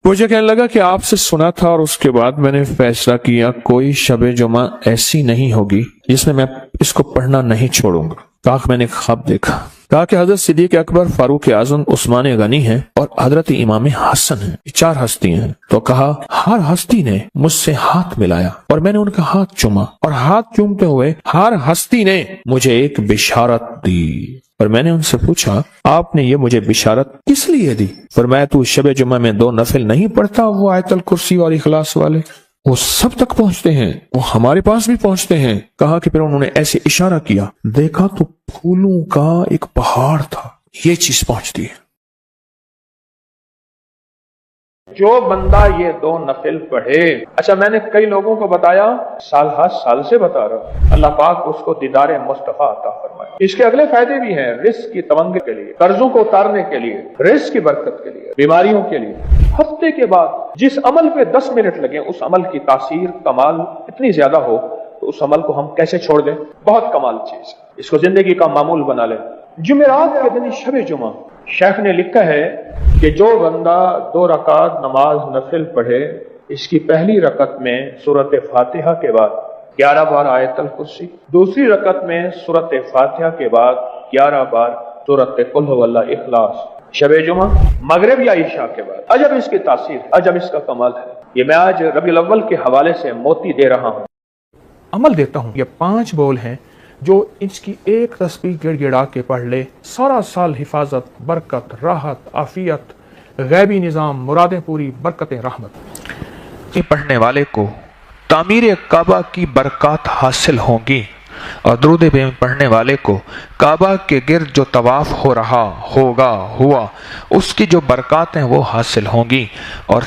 मुझे कहने लगा कि आपसे सुना था और उसके बाद मैंने फैसला किया कोई शब जुमा ऐसी नहीं होगी जिसमें मैं इसको पढ़ना नहीं छोड़ूंगा। कहा कि मैंने ख्वाब देखा। कहा कि हजरत सिद्दीक अकबर, फारूक आजम, उस्मान गनी है और हजरत इमाम हसन है, 4 हस्ती हैं। तो कहा हर हस्ती ने मुझसे हाथ मिलाया और मैंने उनका हाथ चूमा और हाथ चूमते हुए हर हस्ती ने मुझे एक बिशारत दी। और मैंने उनसे पूछा आपने ये मुझे बिशारत किस लिए दी? फरमाया तू शब जुमा में 2 नफिल नहीं पढ़ता, वो आयतल कुर्सी और इखलास वाले, वो सब तक पहुंचते हैं, वो हमारे पास भी पहुंचते हैं। कहा कि फिर उन्होंने ऐसे इशारा किया, देखा तो फूलों का एक पहाड़ था, ये चीज पहुंचती है। जो बंदा ये 2 नफिल पढ़े, अच्छा मैंने कई लोगों को बताया, साल हर साल से बता रहा, अल्लाह पाक उसको दीदार मुस्तफा अता फरमाए। इसके अगले फायदे भी हैं, रिस्क की तमंगे के लिए, कर्जों को उतारने के लिए, रिस्क की बरकत के लिए, बीमारियों के लिए। हफ्ते के बाद जिस अमल पे 10 मिनट लगे, उस अमल की तासीर कमाल इतनी ज्यादा हो तो उस अमल को हम कैसे छोड़ दें? बहुत कमाल चीज, इसको जिंदगी का मामूल बना ले। जुमेरात के दिन शब जुमा, शेख ने लिखा है कि जो बंदा 2 रकात नमाज नफिल पढ़े, इसकी पहली रकत में सूरत फातिहा के बाद 11 बार आयतल कुर्सी, दूसरी रकत में सूरत फातिहा के बाद 11 बार सूरत कुल हुवल्लाह इखलास, शब जुमा, मगरिब या इशा के बाद। अजब इसकी तासीर, अजब इसका कमाल है। ये मैं आज रबीउल अव्वल के हवाले से मोती दे रहा हूँ, अमल देता हूँ। ये 5 बोल हैं जो इसकी एक तस्बीह गिड़गिड़ा के पढ़ ले, सारा साल हिफाजत, बरकत, राहत, आफियत, गैबी निज़ाम, मुरादें पूरी, बरकत रहमत। ये पढ़ने वाले को तामीर काबा की बरकत हासिल होंगी और दुरूद इब्राहिमी पढ़ने वाले को काबा के गिर्द जो तवाफ हो रहा होगा हुआ उसकी जो बरकत हैं वो हासिल होंगी। और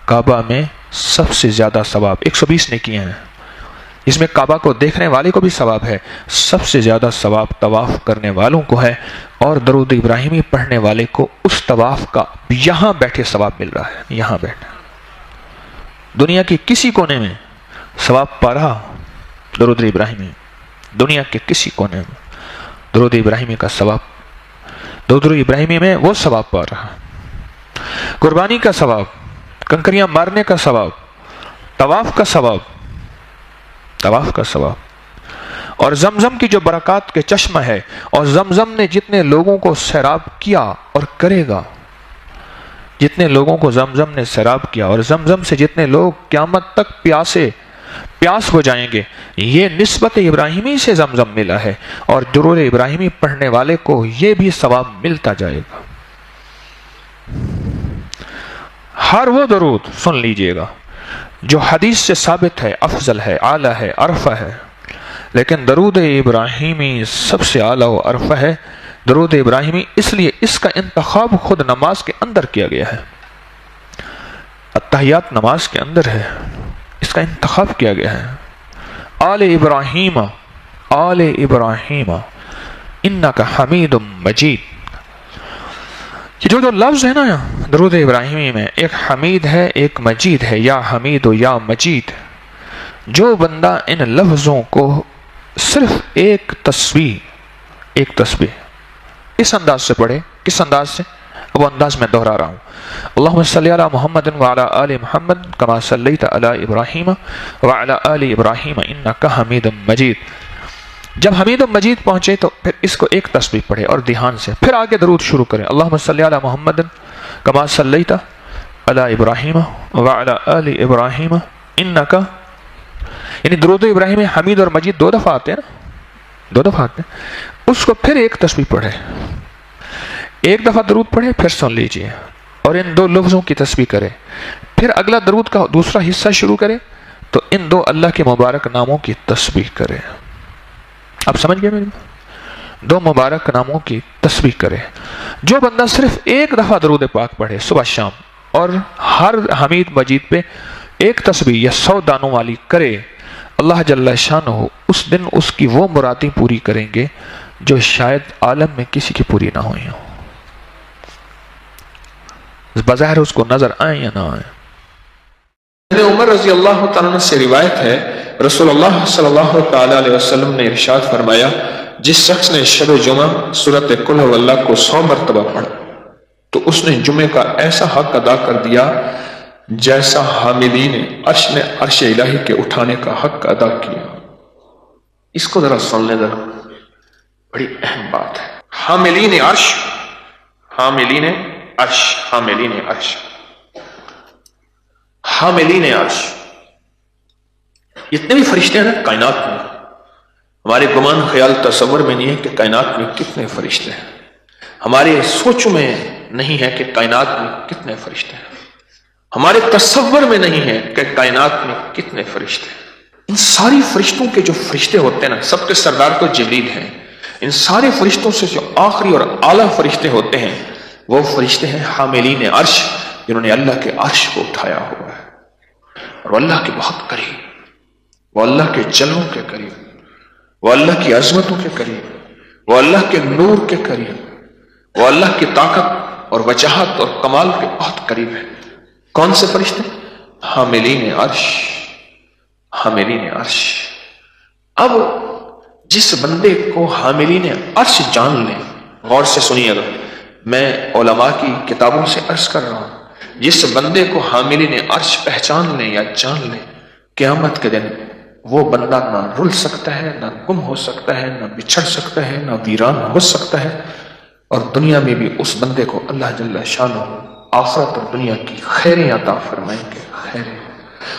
काबा में सबसे ज़्यादा सवाब 120 ने किए हैं, इसमें काबा को देखने वाले को भी सवाब है, सबसे ज़्यादा सवाब तवाफ करने वालों को है। और दरूद इब्राहिमी पढ़ने वाले को उस तवाफ का यहाँ बैठे सवाब मिल रहा है, यहाँ बैठे। दुनिया के किसी कोने में सवाब पा रहा दरूद इब्राहिमी, दुनिया के किसी कोने में दरूद इब्राहिमी का सवाब, दरूद इब्राहिमी में वो सवाब पा रहा। कुर्बानी का सवाब, कंकरियां मारने का सवाब, तवाफ का सवाब, तवाफ का सवाब, और जमजम की जो बरकत के चश्मा है, और जमजम ने जितने लोगों को सैराब किया और करेगा, जितने लोगों को जमजम ने सैराब किया और जमजम से जितने लोग क़यामत तक प्यास हो जाएंगे, ये निस्बत इब्राहिमी से जमजम मिला है। और दुरूद इब्राहिमी पढ़ने वाले को ये भी सवाब मिलता जाएगा। हर वो दरूद सुन लीजिएगा जो हदीस से साबित है, अफजल है, आला है, अरफा है, लेकिन दरूद इब्राहिमी सबसे आला व अरफा है। दरूद इब्राहिमी इसलिए इसका इंतखाब खुद नमाज के अंदर किया गया है, अत्तहियात नमाज के अंदर है, इसका इंतखाब किया गया है। आले इब्राहिम इन्नका हमीदुम मजीद, जो लफ्ज है ना दरूद इब्राहिमी में, एक हमीद है, एक मजीद है, या हमीद या मजीद। जो बंदा इन लफ्जों को सिर्फ एक तस्बीह इस अंदाज से पढ़े, किस अंदाज से, वो अंदाज मैं दोहरा रहा हूँ। अल्लाहुम्मा सल्ली अला मुहम्मदिन व अला आलि मुहम्मद कमा सल्लैता अला इब्राहीम व अला आलि इब्राहीम इन्नका हमीदुम मजीद। जब हमीद मजीद पहुंचे तो फिर इसको एक तस्बीह पढ़े और ध्यान से, फिर आगे दरूद शुरू करें। अल्लाहुम्मा सल्ली अला मुहम्मदिन कमा सल्लैता अला इब्राहीम व अला आलि इब्राहीम इन्नका, यानी दरूद इब्राहिम में हमीद और मजीद 2 दफा आते हैं ना, 2 दफा आते हैं। उसको फिर एक तस्बीह पढ़े, एक दफा दरूद पढ़े, फिर सुन लीजिए और इन 2 लफ्जों की तस्बीह करे। फिर अगला दरूद का दूसरा हिस्सा शुरू करे तो इन 2 अल्लाह के मुबारक नामों की तस्बीह करे। आप समझ गए मेरी? 2 मुबारक नामों की तस्बीह करे। जो बंदा सिर्फ एक दफा दरूद पाक पढ़े सुबह शाम और हर हमीद मजीद पे एक तस्बीह या 100 दानों वाली करे, अल्लाह जल्ला शानहू उस दिन उसकी वो मुरादें पूरी करेंगे जो शायद आलम में किसी की पूरी ना हुई हो, बज़ाहिर उसको नजर आए या ना आए। उमर रज़ी अल्लाह तआला अन्हु से रिवायत है, रसूलुल्लाह सल्लल्लाहु तआला अलैहि वसल्लम ने इरशाद फरमाया, जिस शख्स ने शब जुमा सूरत कुल हुवल्लाह को 100 मरतबा पढ़ा, تو اس نے جمعے کا ایسا حق ادا کر دیا جیسا حاملین عرش نے عرش الہی کے اٹھانے کا حق ادا کیا۔ اس کو ذرا سن لیں ذرا، بڑی اہم بات ہے۔ حاملین عرش، حاملین عرش، حاملین عرش، حاملین عرش، جتنے بھی فرشتے ہیں نا کائنات میں، ہمارے گمان خیال تصور میں نہیں ہے کہ کائنات میں کتنے فرشتے ہیں، ہمارے سوچ میں نہیں ہے کہ کائنات میں کتنے فرشتے ہیں، ہمارے تصور میں نہیں ہے کہ کائنات میں کتنے فرشتے ہیں۔ ان ساری فرشتوں کے جو فرشتے ہوتے ہیں نا، سب کے سردار تو جبریل ہیں، ان سارے فرشتوں سے جو آخری اور اعلیٰ فرشتے ہوتے ہیں وہ فرشتے ہیں حاملین عرش، جنہوں نے اللہ کے عرش کو اٹھایا ہوا ہے، اور وہ اللہ کے بہت قریب، وہ اللہ کے جلووں کے قریب، وہ اللہ کی عظمتوں کے قریب، وہ اللہ کے نور کے قریب، وہ اللہ کی طاقت اور وجاہت اور کمال کے بہت قریب ہے۔ کون سے فرشتے؟ حاملین عرش، حاملین عرش۔ اب جس بندے کو حاملین عرش جان لیں، غور سے سنیے گا، میں علماء کی کتابوں سے عرض کر رہا ہوں، جس بندے کو حاملین عرش پہچان لیں یا جان لیں، قیامت کے دن وہ بندہ نہ رل سکتا ہے، نہ گم ہو سکتا ہے، نہ بچھڑ سکتا ہے، نہ ویران ہو سکتا ہے، اور دنیا میں بھی اس بندے کو اللہ جل شانہ آخرت اور دنیا کی خیریں عطا فرمائیں گے۔ خیریں،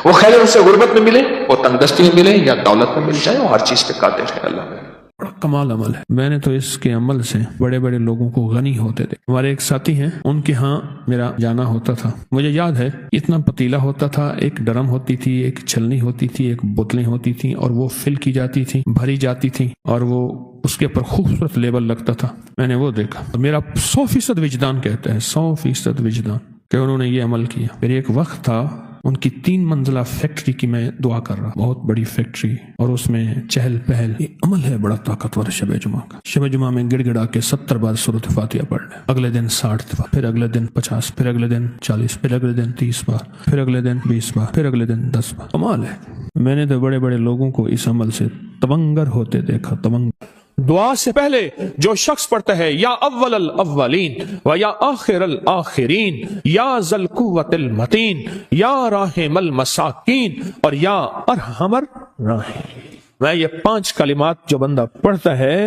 وہ خیریں اسے غربت میں ملے، وہ تنگ دستی میں ملے یا دولت میں مل جائے، وہ ہر چیز پہ قادر ہے اللہ میں۔ بڑا کمال عمل ہے۔ میں نے تو اس کے عمل سے بڑے بڑے لوگوں کو غنی ہوتے تھے۔ ہمارے ایک ساتھی ہیں، ان کے ہاں میرا جانا ہوتا تھا، مجھے یاد ہے اتنا پتیلا ہوتا تھا، ایک ڈرم ہوتی تھی، ایک چھلنی ہوتی تھی، ایک بوتلیں ہوتی تھیں، اور وہ فل کی جاتی تھی، بھری جاتی تھی، اور وہ اس کے اوپر خوبصورت لیبل لگتا تھا۔ میں نے وہ دیکھا، میرا 100% وجدان کہتا ہے، 100% وجدان کہ انہوں نے یہ عمل کیا۔ پھر ایک وقت تھا ان کی 3 منزلہ فیکٹری کی میں دعا کر رہا، بہت بڑی فیکٹری، اور اس میں چہل پہل، یہ عمل ہے بڑا طاقتور شب جمعہ کا۔ شب جمعہ میں گڑ گڑا کے 70 بار سورۃ فاتحہ پڑھ لیں، اگلے دن 60 دفعہ، پھر اگلے دن 50، پھر اگلے دن 40، پھر اگلے دن 30 بار، پھر اگلے دن 20 بار، پھر اگلے دن 10 بار۔ کمال ہے۔ میں نے تو بڑے بڑے لوگوں کو اس عمل سے تونگر ہوتے دیکھا، تونگر۔ دعا سے پہلے جو شخص پڑھتا ہے یا اول الاولین و یا آخر الاخرین یا ذی القوۃ المتین یا راحم المساکین اور یا ارحم الراحمین، میں یہ 5 کلمات جو بندہ پڑھتا ہے،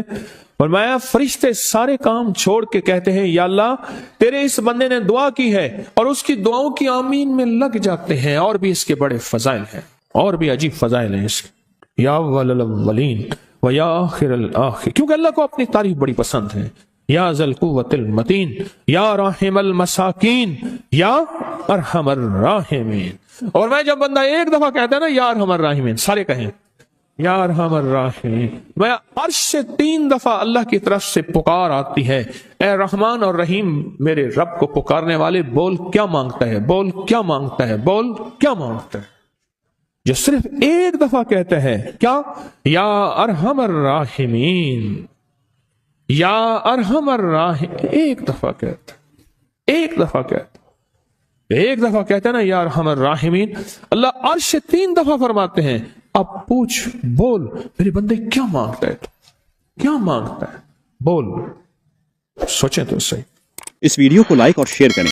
اور میں فرشتے سارے کام چھوڑ کے کہتے ہیں یا اللہ تیرے اس بندے نے دعا کی ہے، اور اس کی دعاؤں کی آمین میں لگ جاتے ہیں۔ اور بھی اس کے بڑے فضائل ہیں، اور بھی عجیب فضائل ہیں اس کے، یا اول الاولین و یا آخر الآخر، کیونکہ اللہ کو اپنی تعریف بڑی پسند ہے۔ یا ذی القوۃ المتین یا راحم المساکین یا ارحم الراحمین۔ اور میں جب بندہ ایک دفعہ کہتا ہے نا یا ارحم الراحمین، سارے کہیں یا ارحم الراحمین، میں عرش سے 3 دفعہ اللہ کی طرف سے پکار آتی ہے، اے رحمان اور رحیم میرے رب کو پکارنے والے، بول کیا مانگتا ہے، بول کیا مانگتا ہے، بول کیا مانگتا ہے۔ جو صرف ایک دفعہ کہتا ہے کیا، یا ارحم الراحمین، یا ارحم الراحمین، ایک دفعہ کہتا ہے، ایک دفعہ کہتا ہے، ایک دفعہ کہتا ہے نا یا ارحم الراحمین، اللہ عرش سے 3 دفعہ فرماتے ہیں اب پوچھ، بول میرے بندے کیا مانگتا ہے، تو کیا مانگتا ہے، بول۔ سوچیں تو صحیح۔ اس ویڈیو کو لائک اور شیئر کریں